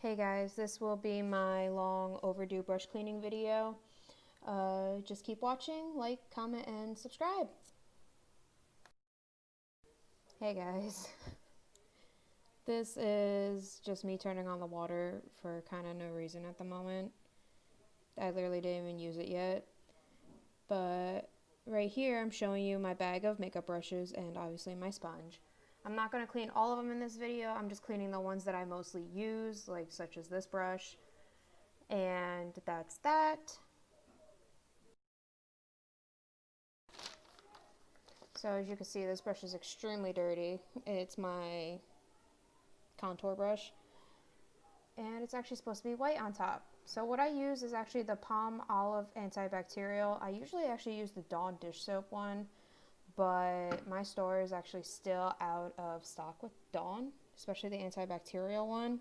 Hey guys, this will be my long overdue brush cleaning video. Just keep watching, like, comment, and subscribe. Hey guys, this is just me turning on the water for kind of no reason at the moment. I literally didn't even use it yet. But right here I'm showing you my bag of makeup brushes and obviously my sponge. I'm not going to clean all of them in this video. I'm just cleaning the ones that I mostly use, like such as this brush. And that's that. So as you can see, this brush is extremely dirty. It's my contour brush. And it's actually supposed to be white on top. So what I use is actually the Palmolive antibacterial. I usually actually use the Dawn dish soap one, but my store is actually still out of stock with Dawn, especially the antibacterial one.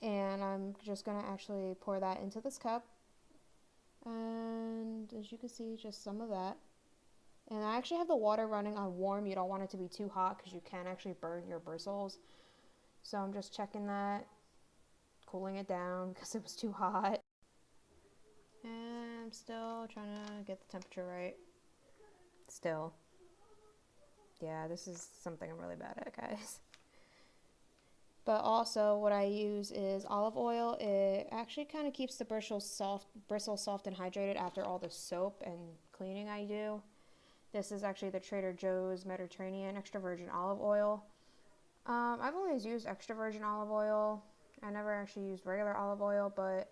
And I'm just going to actually pour that into this cup. And as you can see, just some of that. And I actually have the water running on warm. You don't want it to be too hot because you can actually burn your bristles. So I'm just checking that, cooling it down because it was too hot. And I'm still trying to get the temperature right. Still. Yeah, this is something I'm really bad at, guys. But also what I use is olive oil. It actually kind of keeps the bristles soft and hydrated after all the soap and cleaning I do. This is actually the Trader Joe's Mediterranean extra virgin olive oil. I've always used extra virgin olive oil. I never actually used regular olive oil, but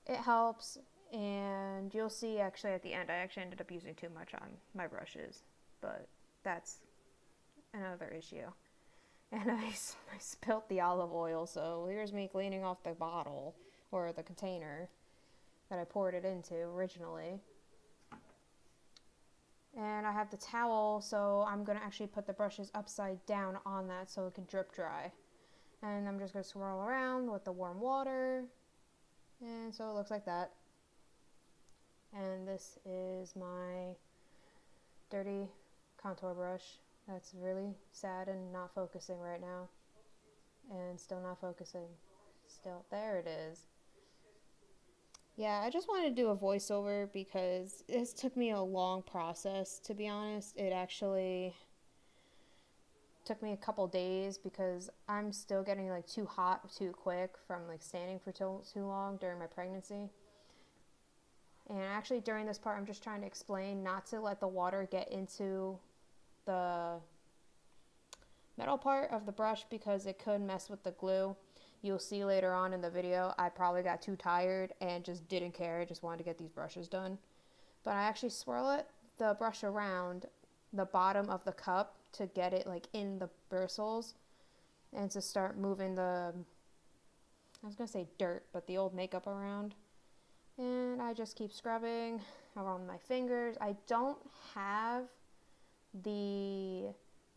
it helps. And you'll see actually at the end, I actually ended up using too much on my brushes, but that's another issue. And I spilt the olive oil, so here's me cleaning off the bottle or the container that I poured it into originally. And I have the towel, so I'm going to actually put the brushes upside down on that so it can drip dry. And I'm just going to swirl around with the warm water. And so it looks like that. And this is my dirty contour brush. That's really sad and not focusing right now. And still not focusing. Still, there it is. Yeah, I just wanted to do a voiceover because this took me a long process, to be honest. It actually took me a couple days because I'm still getting like too hot too quick from like standing for too long during my pregnancy. And actually during this part I'm just trying to explain not to let the water get into the metal part of the brush because it could mess with the glue. You'll see later on in the video, I probably got too tired and just didn't care. I just wanted to get these brushes done. But I actually swirl the brush around the bottom of the cup to get it like in the bristles and to start moving the, I was going to say dirt, but the old makeup around. And I just keep scrubbing around my fingers. I don't have the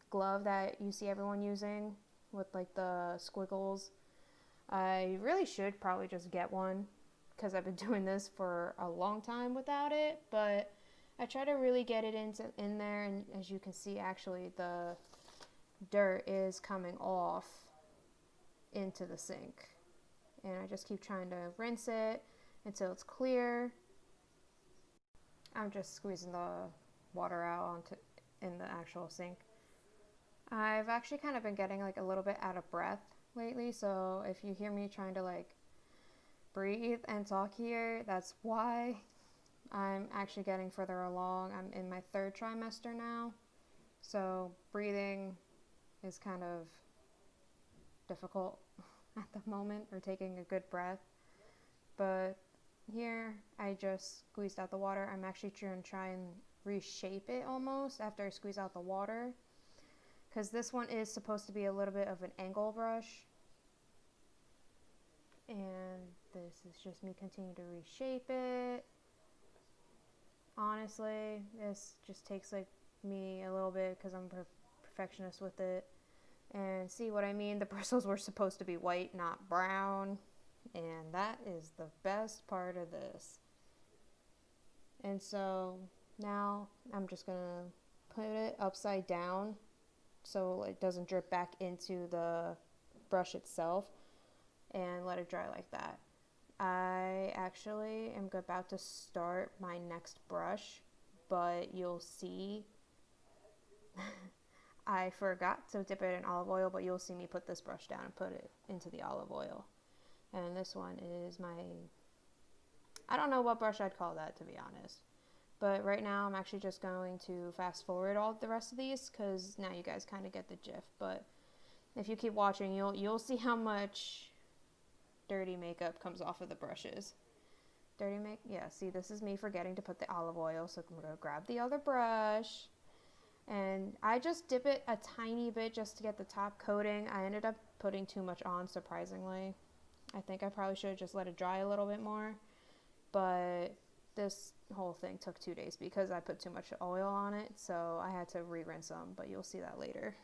glove that you see everyone using with like the squiggles. I really should probably just get one because I've been doing this for a long time without it, but I try to really get it in there, and as you can see actually the dirt is coming off into the sink. And I just keep trying to rinse it until it's clear. I'm just squeezing the water out in the actual sink. I've actually kind of been getting like a little bit out of breath lately, so if you hear me trying to like breathe and talk here, that's why. I'm actually getting further along. I'm in my 3rd trimester now, so breathing is kind of difficult at the moment, or taking a good breath. But here I just squeezed out the water. I'm actually going to try and reshape it almost after I squeeze out the water, because this one is supposed to be a little bit of an angle brush. And this is just me continuing to reshape it. Honestly, this just takes like me a little bit because I'm a perfectionist with it. And see what I mean? The bristles were supposed to be white, not brown. And that is the best part of this. And so now I'm just going to put it upside down so it doesn't drip back into the brush itself. and let it dry like that. I actually am about to start my next brush, but you'll see I forgot to dip it in olive oil, but you'll see me put this brush down and put it into the olive oil. And this one is I don't know what brush I'd call that, to be honest. But right now I'm actually just going to fast forward all the rest of these because now you guys kind of get the gist. But if you keep watching, you'll see how much dirty makeup comes off of the brushes. Yeah, see, this is me forgetting to put the olive oil, so I'm going to grab the other brush. And I just dip it a tiny bit just to get the top coating. I ended up putting too much on, surprisingly. I think I probably should have just let it dry a little bit more. But this whole thing took 2 days because I put too much oil on it, so I had to re-rinse them, but you'll see that later.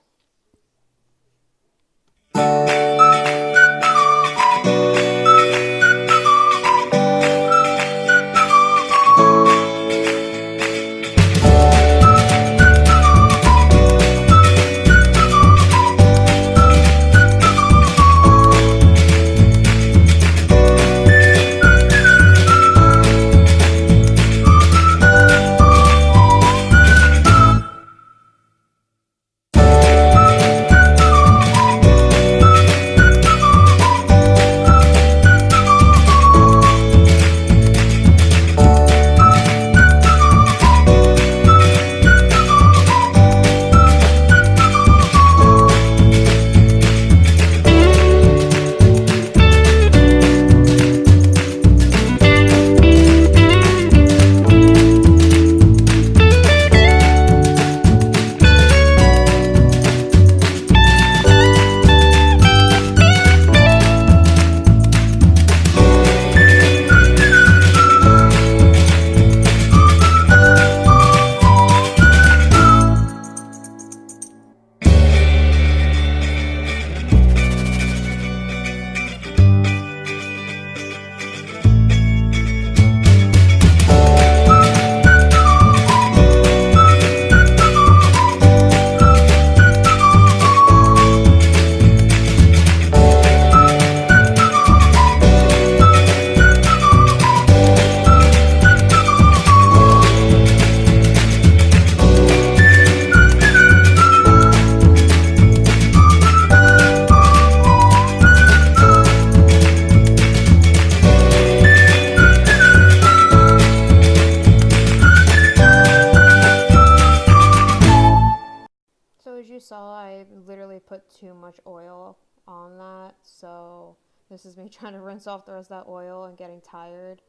So as you saw, I literally put too much oil on that, so this is me trying to rinse off the rest of that oil and getting tired.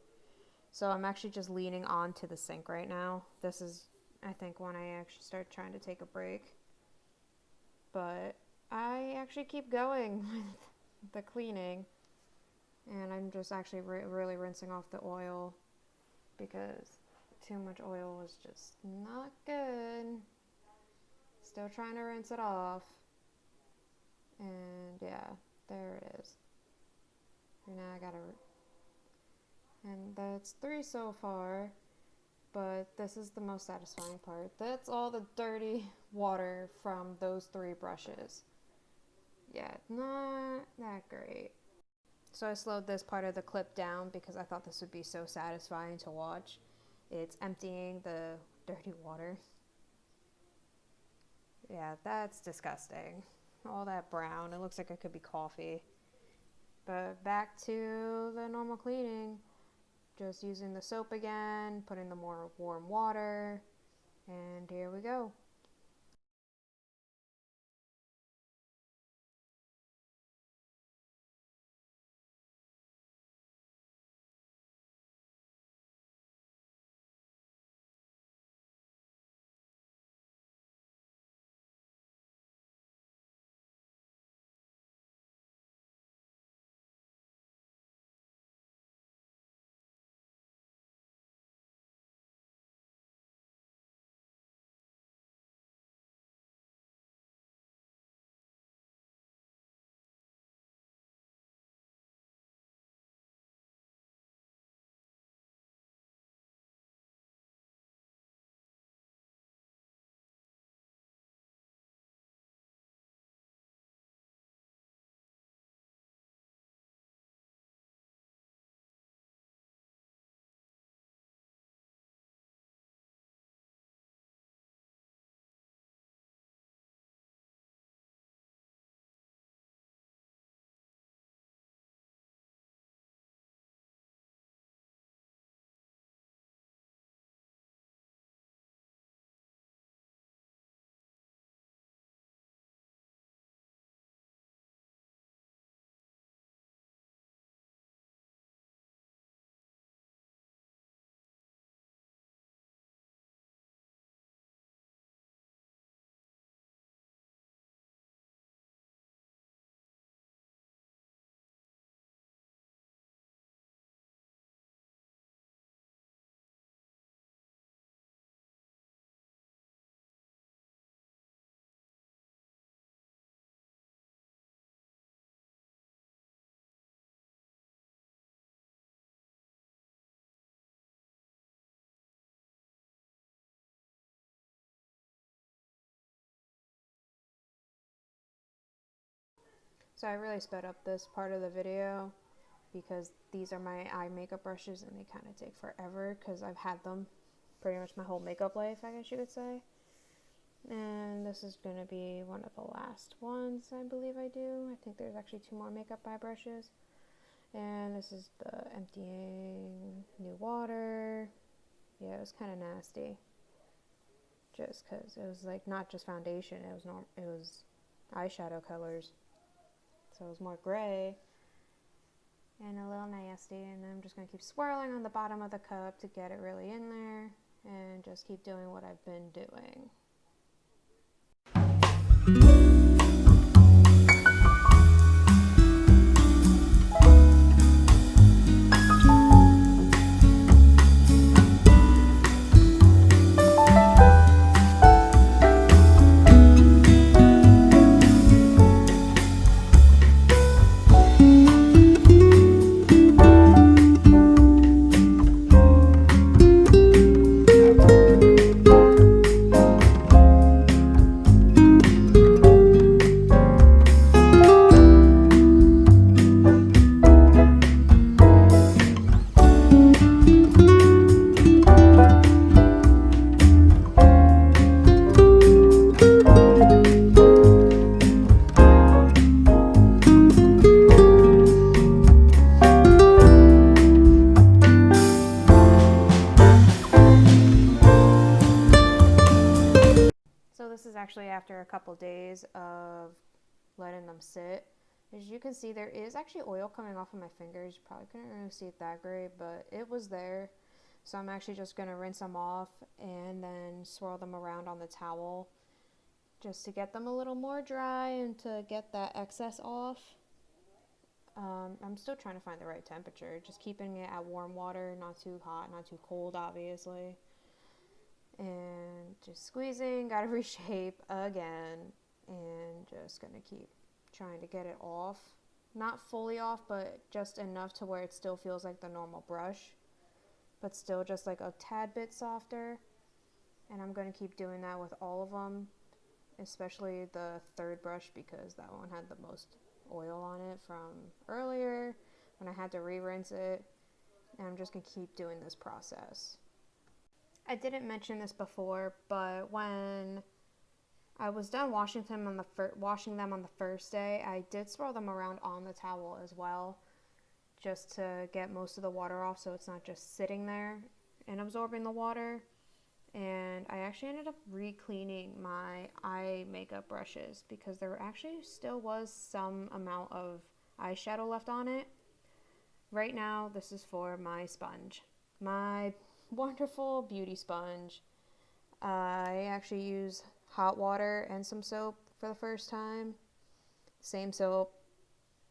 So I'm actually just leaning onto the sink right now. This is, I think, when I actually start trying to take a break. But I actually keep going with the cleaning, and I'm just actually really rinsing off the oil because too much oil was just not good. Still trying to rinse it off. And yeah, there it is. And now I gotta, and that's 3 so far, but this is the most satisfying part. That's all the dirty water from those 3 brushes. Yeah, not that great. So I slowed this part of the clip down because I thought this would be so satisfying to watch. It's emptying the dirty water. Yeah, that's disgusting. All that brown. It looks like it could be coffee. But back to the normal cleaning. Just using the soap again, putting the more warm water, and here we go. So I really sped up this part of the video because these are my eye makeup brushes and they kind of take forever because I've had them pretty much my whole makeup life, I guess you could say. And this is going to be one of the last ones I believe I do. I think there's actually 2 more makeup eye brushes. And this is the emptying new water. Yeah, it was kind of nasty. Just because it was like not just foundation, it was eyeshadow colors. So it was more gray and a little nasty. And I'm just going to keep swirling on the bottom of the cup to get it really in there and just keep doing what I've been doing. So this is actually after a couple days of letting them sit. As you can see, there is actually oil coming off of my fingers. You probably couldn't really see it that great, but it was there. So I'm actually just going to rinse them off and then swirl them around on the towel just to get them a little more dry and to get that excess off. I'm still trying to find the right temperature, just keeping it at warm water, not too hot, not too cold, obviously. And just squeezing, gotta reshape again, and just gonna keep trying to get it off. Not fully off, but just enough to where it still feels like the normal brush, but still just like a tad bit softer. And I'm gonna keep doing that with all of them, especially the third brush because that one had the most oil on it from earlier when I had to re-rinse it. And I'm just gonna keep doing this process. I didn't mention this before, but when I was done washing them on the first day, I did swirl them around on the towel as well, just to get most of the water off so it's not just sitting there and absorbing the water. And I actually ended up re-cleaning my eye makeup brushes because there actually still was some amount of eyeshadow left on it. Right now, this is for my sponge. My wonderful beauty sponge. I actually use hot water and some soap for the first time. Same soap,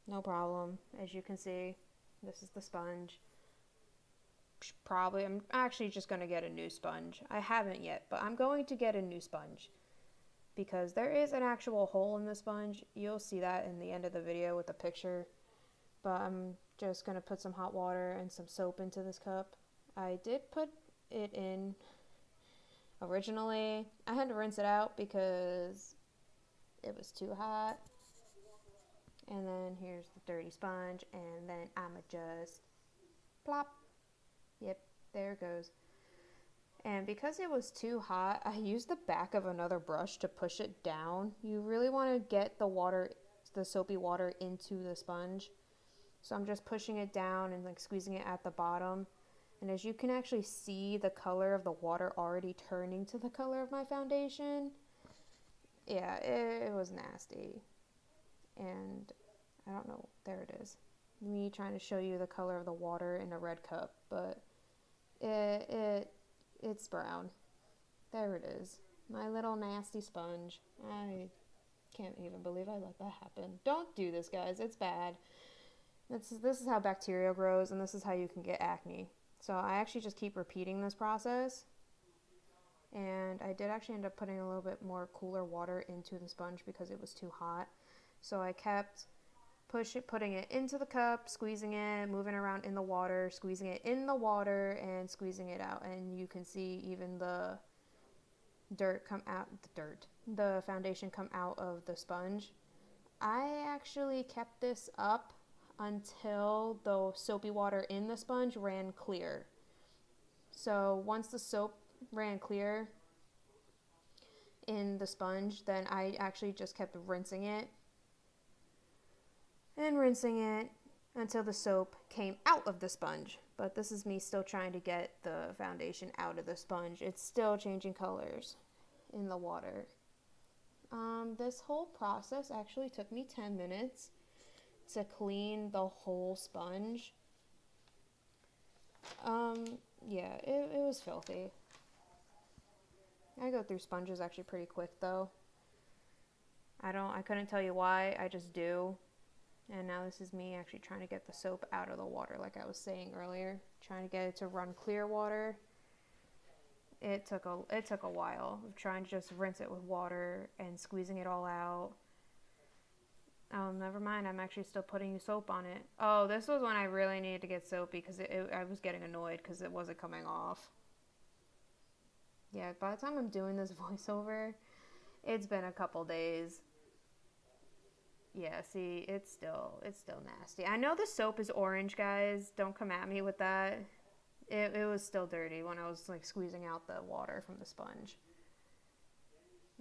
no problem. As you can see, this is the sponge. I'm actually just going to get a new sponge. I haven't yet, but I'm going to get a new sponge because there is an actual hole in the sponge. You'll see that in the end of the video with the picture. But I'm just going to put some hot water and some soap into this cup. I did put it in originally. I had to rinse it out because it was too hot. And then here's the dirty sponge, and then I'ma just plop. Yep, there it goes. And because it was too hot, I used the back of another brush to push it down. You really want to get the soapy water into the sponge. So I'm just pushing it down and like squeezing it at the bottom. And as you can actually see the color of the water already turning to the color of my foundation. Yeah, it was nasty. And I don't know, there it is. Me trying to show you the color of the water in a red cup, but it's brown. There it is. My little nasty sponge. I can't even believe I let that happen. Don't do this, guys. It's bad. This is how bacteria grows, and this is how you can get acne. So I actually just keep repeating this process. And I did actually end up putting a little bit more cooler water into the sponge because it was too hot. So I kept putting it into the cup, squeezing it, moving around in the water, squeezing it in the water, and squeezing it out. And you can see even the the foundation come out of the sponge. I actually kept this up until the soapy water in the sponge ran clear. So once the soap ran clear in the sponge, then I actually just kept rinsing it and rinsing it until the soap came out of the sponge. But this is me still trying to get the foundation out of the sponge. It's still changing colors in the water. This whole process actually took me 10 minutes to clean the whole sponge. Yeah, it was filthy. I go through sponges actually pretty quick though. I couldn't tell you why, I just do. And now this is me actually trying to get the soap out of the water, like I was saying earlier. Trying to get it to run clear water. It took a while of trying to just rinse it with water and squeezing it all out. Oh, never mind. I'm actually still putting soap on it. Oh, this was when I really needed to get soapy because I was getting annoyed because it wasn't coming off. Yeah, by the time I'm doing this voiceover, it's been a couple days. Yeah, see, it's still nasty. I know the soap is orange, guys. Don't come at me with that. It was still dirty when I was like squeezing out the water from the sponge.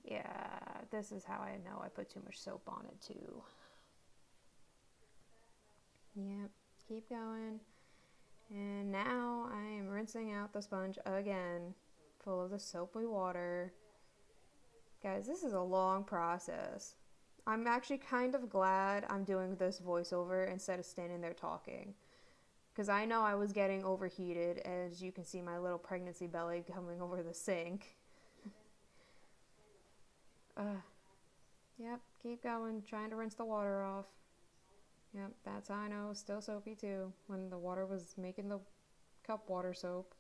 Yeah, this is how I know I put too much soap on it too. Yep, keep going. And now I am rinsing out the sponge again, full of the soapy water. Guys, this is a long process. I'm actually kind of glad I'm doing this voiceover instead of standing there talking. Because I know I was getting overheated, as you can see my little pregnancy belly coming over the sink. Yep, keep going, trying to rinse the water off. Yep, that's how I know, still soapy too, when the water was making the cup water soap.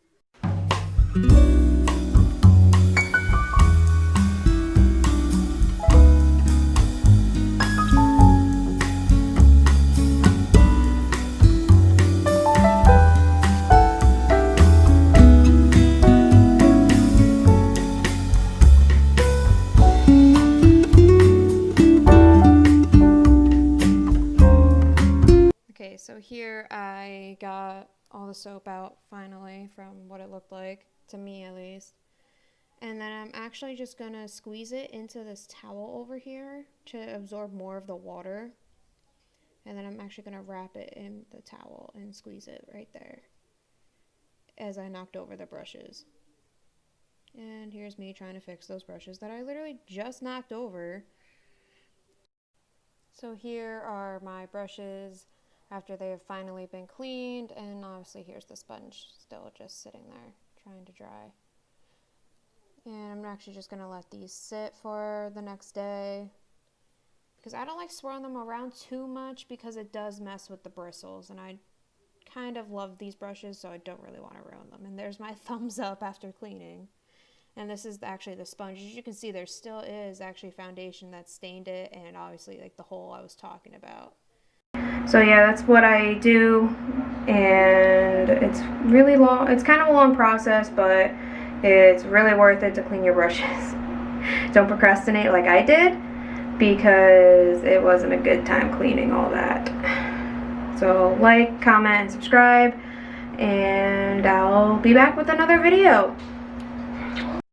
Okay, so here I got all the soap out finally from what it looked like, to me at least. And then I'm actually just gonna squeeze it into this towel over here to absorb more of the water. And then I'm actually gonna wrap it in the towel and squeeze it right there as I knocked over the brushes. And here's me trying to fix those brushes that I literally just knocked over. So here are my brushes after they have finally been cleaned, and obviously here's the sponge still just sitting there trying to dry. And I'm actually just gonna let these sit for the next day because I don't like swirling them around too much because it does mess with the bristles, and I kind of love these brushes, so I don't really want to ruin them. And there's my thumbs up after cleaning. And this is actually the sponge. As you can see, there still is actually foundation that stained it, and obviously like the hole I was talking about. So yeah, that's what I do, and it's really long. It's kind of a long process, but it's really worth it to clean your brushes. Don't procrastinate like I did, because it wasn't a good time cleaning all that. So like, comment, and subscribe, and I'll be back with another video.